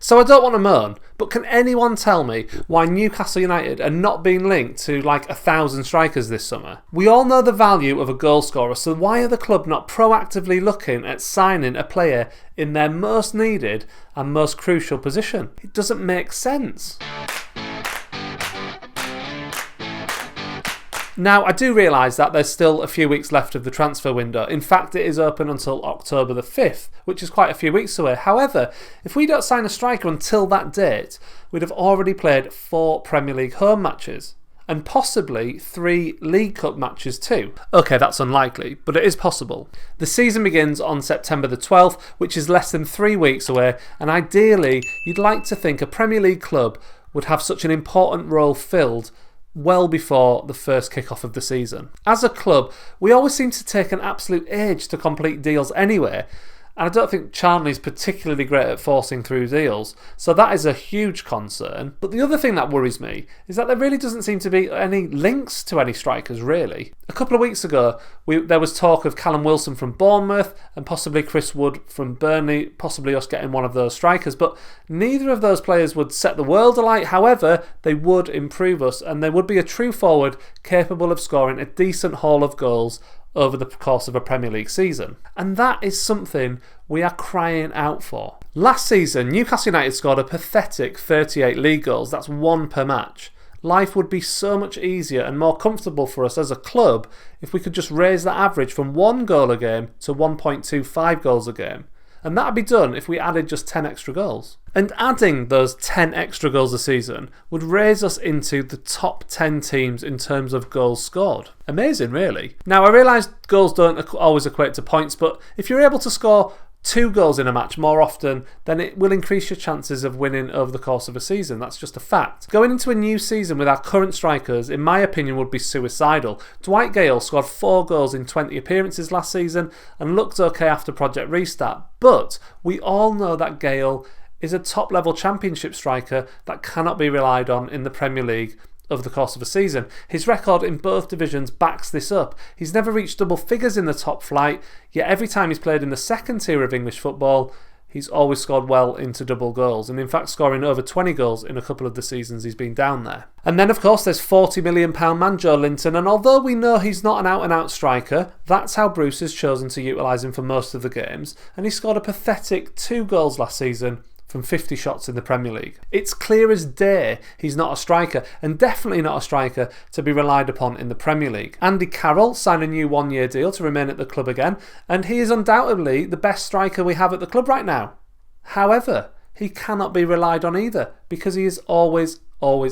So I don't want to moan, but can anyone tell me why Newcastle United are not being linked to like 1,000 strikers this summer? We all know the value of a goal scorer, so why are the club not proactively looking at signing a player in their most needed and most crucial position? It doesn't make sense. Now, I do realise that there's still a few weeks left of the transfer window. In fact, it is open until October the 5th, which is quite a few weeks away. However, if we don't sign a striker until that date, we'd have already played 4 Premier League home matches and possibly 3 League Cup matches too. Okay, that's unlikely, but it is possible. The season begins on September the 12th, which is less than 3 weeks away, and ideally, you'd like to think a Premier League club would have such an important role filled well before the first kick-off of the season. As a club, we always seem to take an absolute age to complete deals anyway, and I don't think Charnley's particularly great at forcing through deals, so that is a huge concern. But the other thing that worries me is that there really doesn't seem to be any links to any strikers, really. A couple of weeks ago, there was talk of Callum Wilson from Bournemouth and possibly Chris Wood from Burnley, possibly us getting one of those strikers, but neither of those players would set the world alight. However, they would improve us, and they would be a true forward capable of scoring a decent haul of goals over the course of a Premier League season. And that is something we are crying out for. Last season, Newcastle United scored a pathetic 38 league goals. That's 1 per match. Life would be so much easier and more comfortable for us as a club if we could just raise that average from 1 goal a game to 1.25 goals a game. And that would be done if we added just 10 extra goals. And adding those 10 extra goals a season would raise us into the top 10 teams in terms of goals scored. Amazing, really. Now, I realise goals don't always equate to points, but if you're able to score 2 goals in a match more often, then it will increase your chances of winning over the course of a season. That's just a fact. Going into a new season with our current strikers, in my opinion, would be suicidal. Dwight Gale scored 4 goals in 20 appearances last season and looked okay after Project Restart. But we all know that Gale is a top-level championship striker that cannot be relied on in the Premier League over the course of a season. His record in both divisions backs this up. He's never reached double figures in the top flight, yet every time he's played in the second tier of English football, he's always scored well into double goals, and in fact scoring over 20 goals in a couple of the seasons he's been down there. And then of course there's £40 million man Joe Linton, and although we know he's not an out-and-out striker, that's how Bruce has chosen to utilise him for most of the games, and he scored a pathetic 2 goals last season from 50 shots in the Premier League. It's clear as day he's not a striker, and definitely not a striker to be relied upon in the Premier League. Andy Carroll signed a new 1-year deal to remain at the club again, and he is undoubtedly the best striker we have at the club right now. However, he cannot be relied on either, because he is always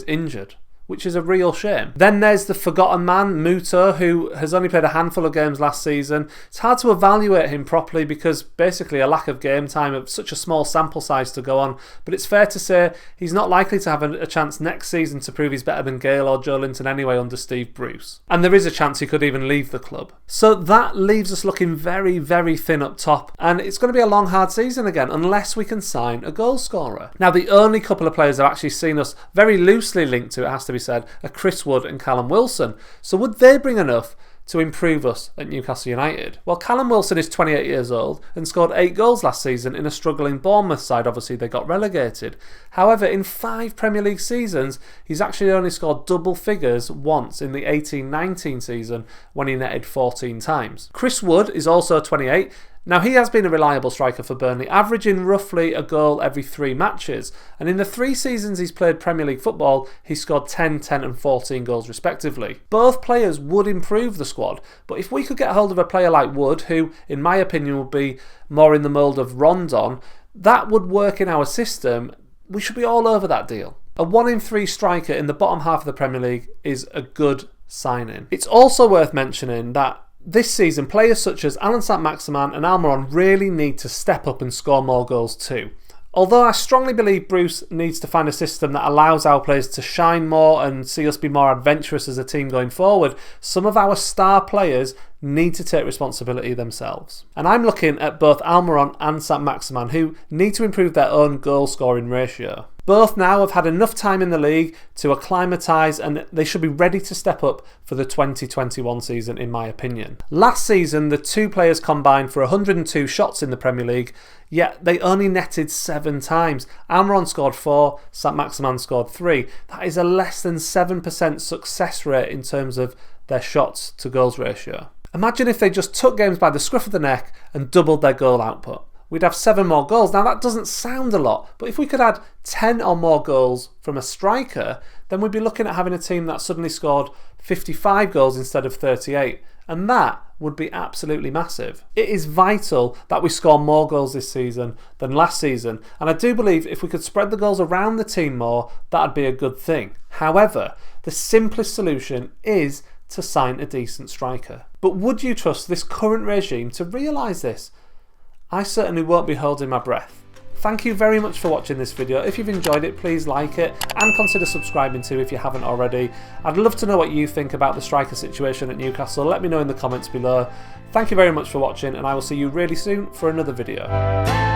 injured, which is a real shame. Then there's the forgotten man, Muto, who has only played a handful of games last season. It's hard to evaluate him properly because basically a lack of game time of such a small sample size to go on, but it's fair to say he's not likely to have a chance next season to prove he's better than Gale or Joe Linton anyway under Steve Bruce. And there is a chance he could even leave the club. So that leaves us looking very, very thin up top, and it's going to be a long, hard season again unless we can sign a goal scorer. Now, the only couple of players I've actually seen us very loosely linked to, it has to be said, are Chris Wood and Callum Wilson. So would they bring enough to improve us at Newcastle United? Well, Callum Wilson is 28 years old and scored 8 goals last season in a struggling Bournemouth side. Obviously, they got relegated. However, in 5 Premier League seasons, he's actually only scored double figures once in the 18-19 season when he netted 14 times. Chris Wood is also 28. Now, he has been a reliable striker for Burnley, averaging roughly a goal every 3 matches, and in the 3 seasons he's played Premier League football, he scored 10, 10 and 14 goals respectively. Both players would improve the squad, but if we could get hold of a player like Wood, who in my opinion would be more in the mould of Rondon, that would work in our system. We should be all over that deal. A 1 in 3 striker in the bottom half of the Premier League is a good signing. It's also worth mentioning that this season, players such as Alan Saint-Maximin and Almiron really need to step up and score more goals too. Although I strongly believe Bruce needs to find a system that allows our players to shine more and see us be more adventurous as a team going forward, some of our star players need to take responsibility themselves. And I'm looking at both Almiron and Saint-Maximin, who need to improve their own goal scoring ratio. Both now have had enough time in the league to acclimatise, and they should be ready to step up for the 2021 season, in my opinion. Last season, the two players combined for 102 shots in the Premier League, yet they only netted 7 times. Almiron scored 4, Saint-Maximin scored 3. That is a less than 7% success rate in terms of their shots to goals ratio. Imagine if they just took games by the scruff of the neck and doubled their goal output. We'd have 7 more goals. Now that doesn't sound a lot, but if we could add 10 or more goals from a striker, then we'd be looking at having a team that suddenly scored 55 goals instead of 38. And that would be absolutely massive. It is vital that we score more goals this season than last season, and I do believe if we could spread the goals around the team more, that'd be a good thing. However, the simplest solution is to sign a decent striker. But would you trust this current regime to realise this? I certainly won't be holding my breath. Thank you very much for watching this video. If you've enjoyed it, please like it and consider subscribing too if you haven't already. I'd love to know what you think about the striker situation at Newcastle. Let me know in the comments below. Thank you very much for watching, and I will see you really soon for another video.